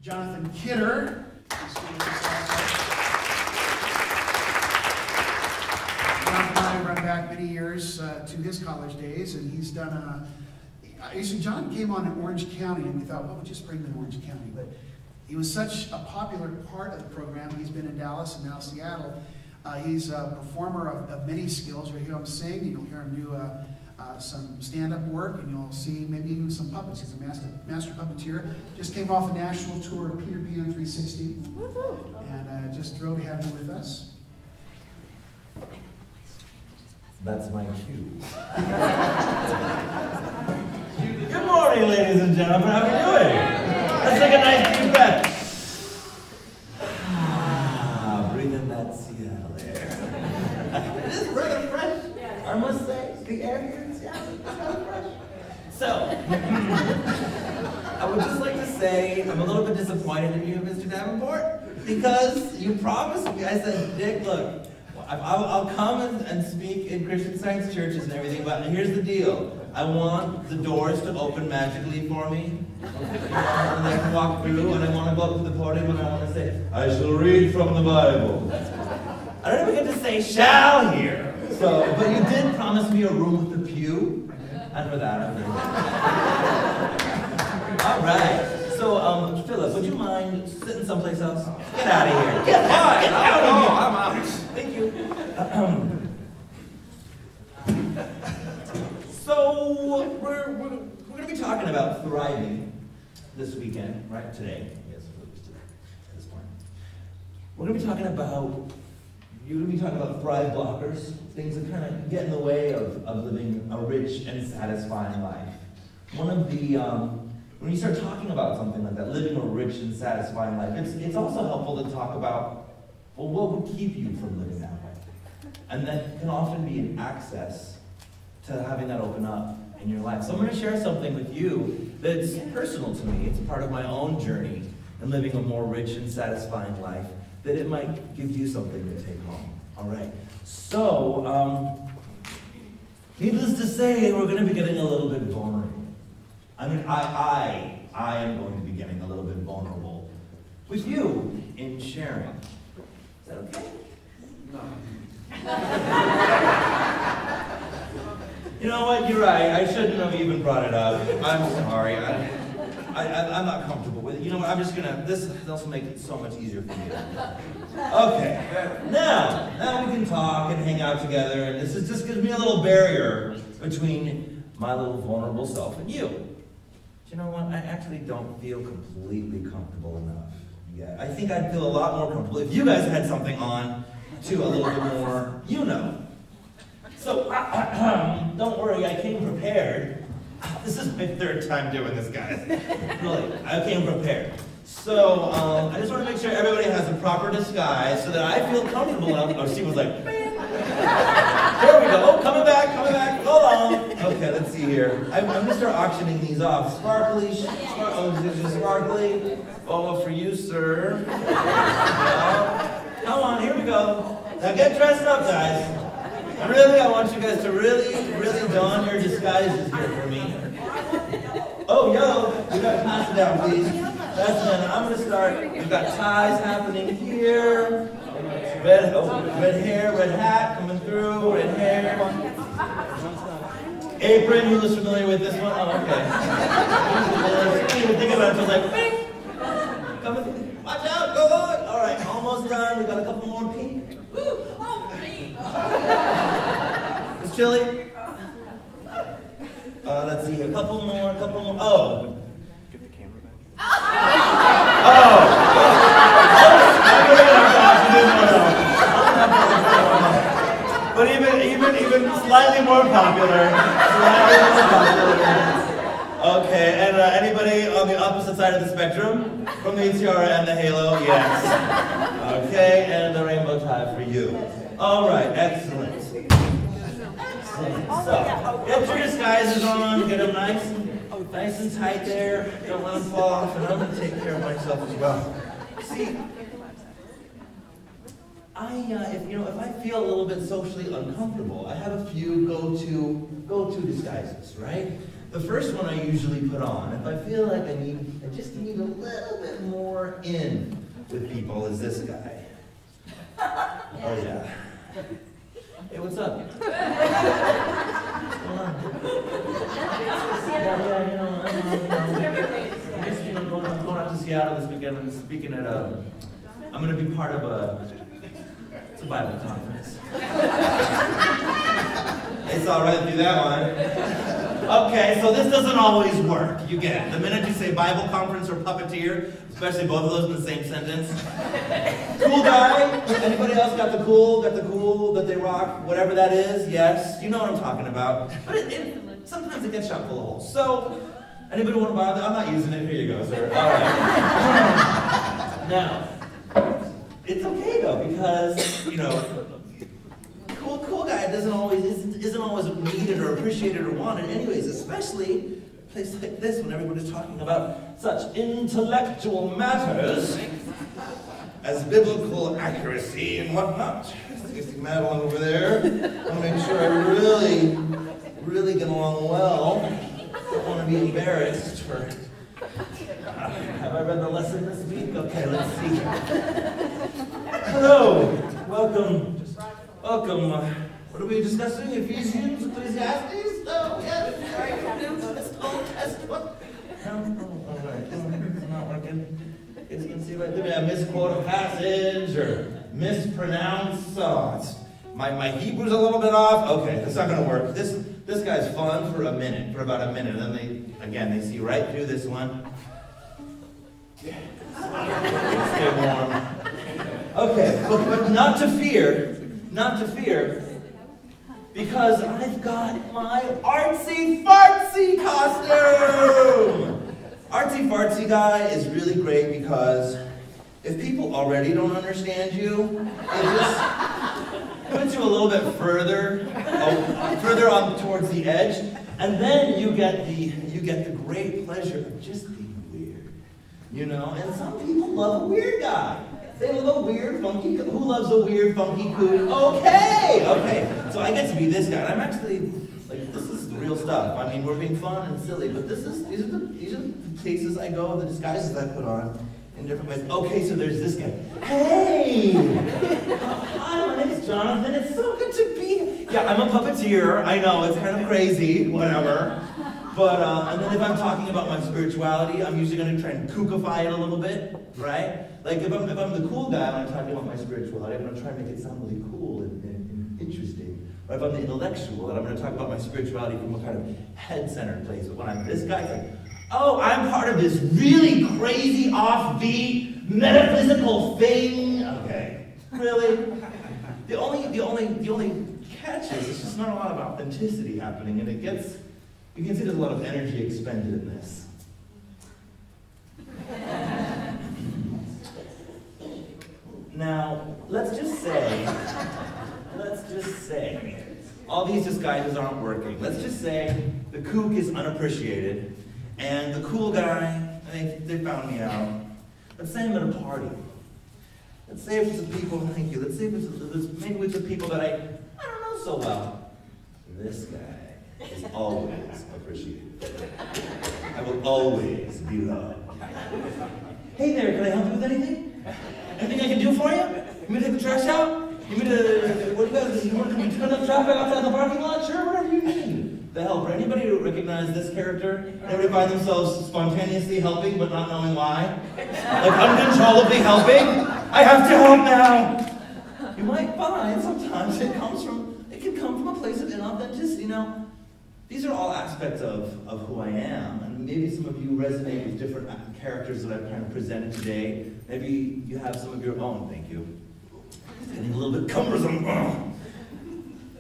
Jonathan Kidder. Jonathan and I run back many years to his college days, and he's done John came on in Orange County, and we thought, well, we'll just bring him in Orange County. But he was such a popular part of the program. He's been in Dallas and now Seattle. He's a performer of many skills. You'll hear him sing, you'll hear him do some stand-up work, and you'll see maybe even some puppets. He's a master puppeteer. Just came off a national tour of Peter Pan 360. And just thrilled to have you with us. That's my cue. Good morning, ladies and gentlemen. How are you doing? Let's take a nice deep breath. Breathe in that Seattle air. It is rather fresh, I must say. The air here in Seattle is rather fresh. So, I would just like to say I'm a little bit disappointed in you, Mr. Davenport, because you promised me. I said, Dick, look, I'll come and speak in Christian Science churches and everything, but here's the deal. I want the doors to open magically for me. And I can walk through, and I want to go up to the podium, and I want to say, I shall read from the Bible. I don't even get to say shall here. So, but you did promise me a room with a pew, and for that I'm very good. All right. So, Philip, would you mind sitting someplace else? Get out of here. Get out of here. I'm out. Thank you. So, we're going to be talking about thriving this weekend, right? Today. Yes, at this point. You're going to be talking about thrive blockers, things that kind of get in the way of living a rich and satisfying life. One of the, when you start talking about something like that, living a rich and satisfying life, it's also helpful to talk about, well, what would keep you from living that way? And that can often be an access to having that open up in your life. So I'm going to share something with you that's personal to me. It's part of my own journey in living a more rich and satisfying life, that it might give you something to take home. All right. So, needless to say, we're going to be getting a little bit vulnerable. I mean, I am going to be getting a little bit vulnerable with you in sharing. Is that okay? No. You know what? You're right. I shouldn't have even brought it up. I'm sorry. I'm not comfortable with it. You know what? I'm just gonna. This will make it so much easier for me. Okay. Now we can talk and hang out together, and this just gives me a little barrier between my little vulnerable self and you. But you know what? I actually don't feel completely comfortable enough yet. I think I'd feel a lot more comfortable if you guys had something on to a little bit more, you know. So, don't worry, I came prepared. This is my third time doing this, guys. Really, I came prepared. So, I just want to make sure everybody has a proper disguise so that I feel comfortable enough. Oh, she was like, there we go. Oh, coming back. Hold on. Okay, let's see here. I'm going to start auctioning these off. Sparkly. Oh, for you, sir. Come on, here we go. Now get dressed up, guys. Really, I want you guys to really don your disguises here for me. Oh, yo, you got to pass it down, please. That's it. I'm going to start. We've got ties happening here. Red hair, red hat coming through, red hair. Apron, who was familiar with this one? Oh, okay. I didn't even think about it. I was like, bing! Coming. Watch out, go on. All right, almost done. We got a couple more pink. Woo! Oh, pink. It's chilly. Let's see, a couple more. Oh. Get the camera back. Oh. But even slightly more popular. Okay, and anybody on the opposite side of the spectrum? From the tiara and the halo? Yes. Okay, and the rainbow tie for you. All right, excellent. So, get your disguises on, get them nice and tight there. Don't let them fall off, and I'm going to take care of myself as well. See, if I feel a little bit socially uncomfortable, I have a few go-to disguises, right? The first one I usually put on if I feel like I just need a little bit more in with people is this guy. Oh yeah. Hey, what's up? What's going on? I'm going out to Seattle this weekend and speaking at I'm going to be part of it's a Bible conference. It's all right to do that one. Okay, so this doesn't always work. You get it. The minute you say Bible conference or puppeteer, especially both of those in the same sentence. Cool guy? Anybody else got the cool that they rock, whatever that is? Yes, you know what I'm talking about. But sometimes it gets shot full of holes. So, anybody want to bother? I'm not using it. Here you go, sir. All right. Now, it's okay though, because, you know, cool guy isn't always needed or appreciated or wanted anyways, especially a place like this when everybody's talking about such intellectual matters as biblical accuracy and whatnot. You see Madeline over there. I want to make sure I really get along well. Don't want to be embarrassed for... have I read the lesson this week? Okay, let's see. Hello, welcome. What are we discussing? Ephesians, Ecclesiastes? No, yes, Old Testament. No, all right, it's not working. It's gonna see if I misquote a passage or mispronounce. My Hebrew's a little bit off. Okay, that's not gonna work. This guy's fun for about a minute, and then they see right through this one. Stay warm. Okay, but not to fear, because I've got my artsy-fartsy costume! Artsy-fartsy guy is really great because if people already don't understand you, it just puts you a little bit further on towards the edge, and then you get the great pleasure of just being weird, you know? And some people love a weird guy. They love a weird, funky, who loves a weird, funky coon? Okay! So I get to be this guy. And I'm actually, like, this is the real stuff. I mean, we're being fun and silly, but these are the places I go, the disguises I put on in different ways. Okay, so there's this guy. Hey! Hi, my name is Jonathan. It's so good to be here. Yeah, I'm a puppeteer. I know, it's kind of crazy, whatever. But, and then if I'm talking about my spirituality, I'm usually going to try and kookify it a little bit, right? Like, if I'm the cool guy and I'm talking about my spirituality, I'm going to try and make it sound really cool and interesting. Or if I'm the intellectual and I'm going to talk about my spirituality from a kind of head-centered place. But when I'm this guy, it's like, oh, I'm part of this really crazy, offbeat, metaphysical thing. Okay, really? The only catch is it's just not a lot of authenticity happening, and you can see there's a lot of energy expended in this. Now, let's just say, all these disguises aren't working. Let's just say the kook is unappreciated, and the cool guy, they found me out. Let's say I'm at a party. Let's say it's the people, thank you, let's say maybe it's the people that I don't know so well. This guy is always appreciated. I will always be loved. Hey there, can I help you with anything? Anything I can do for you? You want me to take the trash out? You want to turn up traffic outside the parking lot? Sure, whatever you need. The helper. Anybody recognize this character? Anybody find themselves spontaneously helping but not knowing why? Like uncontrollably helping? I have to help now! You might find sometimes it can come from a place of inauthenticity. Now, these are all aspects of who I am, and maybe some of you resonate with different characters that I've kind of presented today. Maybe you have some of your own, thank you. It's getting a little bit cumbersome.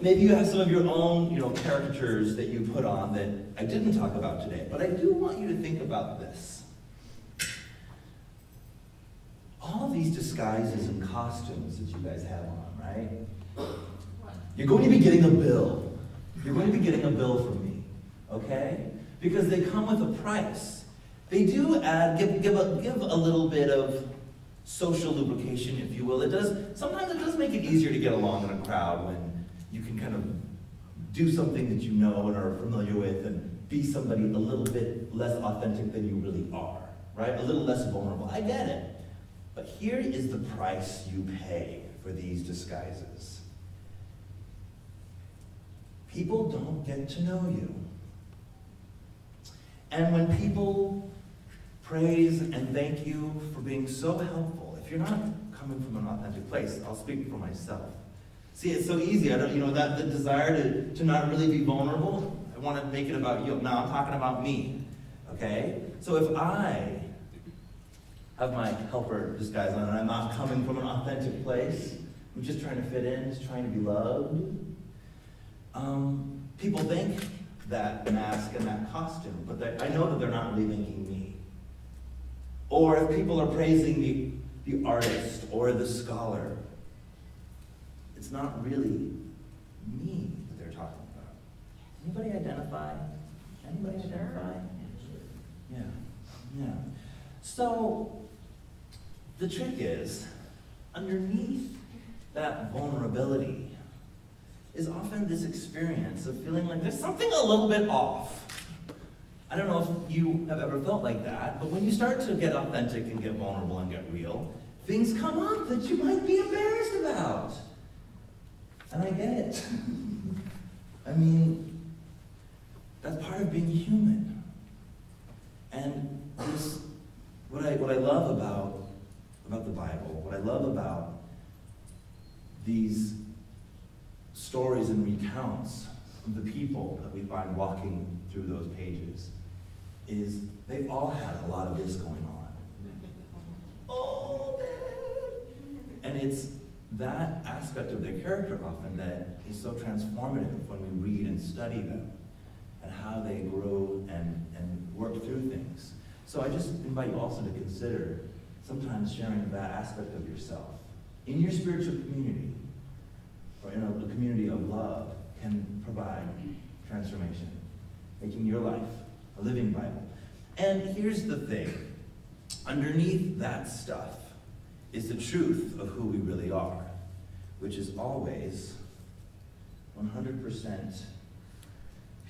Maybe you have some of your own, caricatures that you put on that I didn't talk about today, but I do want you to think about this. All of these disguises and costumes that you guys have on, right? You're going to be getting a bill. You're going to be getting a bill from me, okay? Because they come with a price. They do give a little bit of social lubrication, if you will. Sometimes it does make it easier to get along in a crowd when you can kind of do something that you know and are familiar with and be somebody a little bit less authentic than you really are, right? A little less vulnerable. I get it. But here is the price you pay for these disguises. People don't get to know you. And when people praise and thank you for being so helpful, if you're not coming from an authentic place, I'll speak for myself. See, it's so easy. That the desire to not really be vulnerable, I want to make it about you. Now I'm talking about me, okay? So if I have my helper disguise on and I'm not coming from an authentic place, I'm just trying to fit in, just trying to be loved, people think that mask and that costume, but I know that they're not really thinking me. Or if people are praising the artist or the scholar, it's not really me that they're talking about. Anybody identify? Anybody identify? Yeah. So, the trick is, underneath that vulnerability is often this experience of feeling like there's something a little bit off. I don't know if you have ever felt like that, but when you start to get authentic and get vulnerable and get real, things come up that you might be embarrassed about. And I get it. I mean, that's part of being human. And what I love about the Bible, what I love about these stories and recounts of the people that we find walking through those pages, is they all had a lot of this going on. Oh, man. And it's that aspect of their character often that is so transformative when we read and study them and how they grow and work through things. So I just invite you also to consider sometimes sharing that aspect of yourself in your spiritual community or in a community of love can provide transformation, making your life a living Bible. And here's the thing. Underneath that stuff is the truth of who we really are, which is always 100%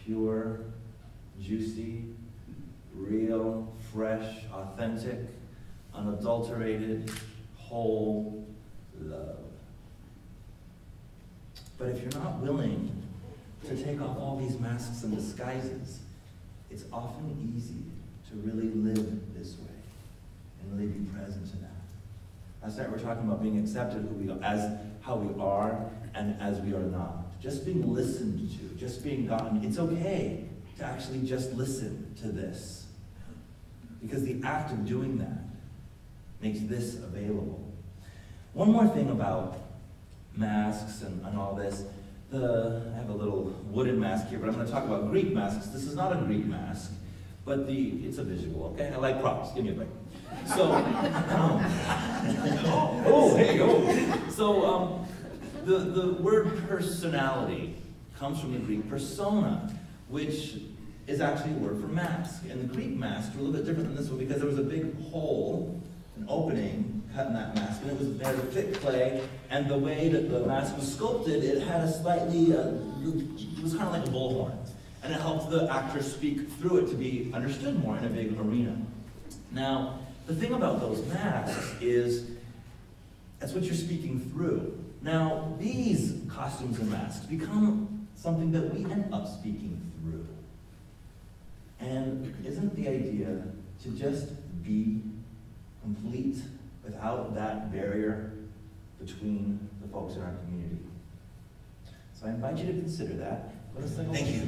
pure, juicy, real, fresh, authentic, unadulterated, whole love. But if you're not willing to take off all these masks and disguises, it's often easy to really live this way and really be present in that. Last night we were talking about being accepted as how we are and as we are not. Just being listened to, just being gotten. It's okay to actually just listen to this. Because the act of doing that makes this available. One more thing about masks and all this. I have a little wooden mask here, but I'm going to talk about Greek masks. This is not a Greek mask, but it's a visual, okay? I like props. Give me a break. So, So, the word personality comes from the Greek persona, which is actually a word for mask. And the Greek masks were a little bit different than this one because there was a big hole, an opening cut in that mask, and it was made of thick clay, and the way that the mask was sculpted, it had a slightly, it was kind of like a bullhorn, and it helped the actor speak through it to be understood more in a big arena. Now, the thing about those masks is, that's what you're speaking through. Now, these costumes and masks become something that we end up speaking through. And isn't the idea to just be complete without that barrier between the folks in our community? So I invite you to consider that. Let us sing. Thank you.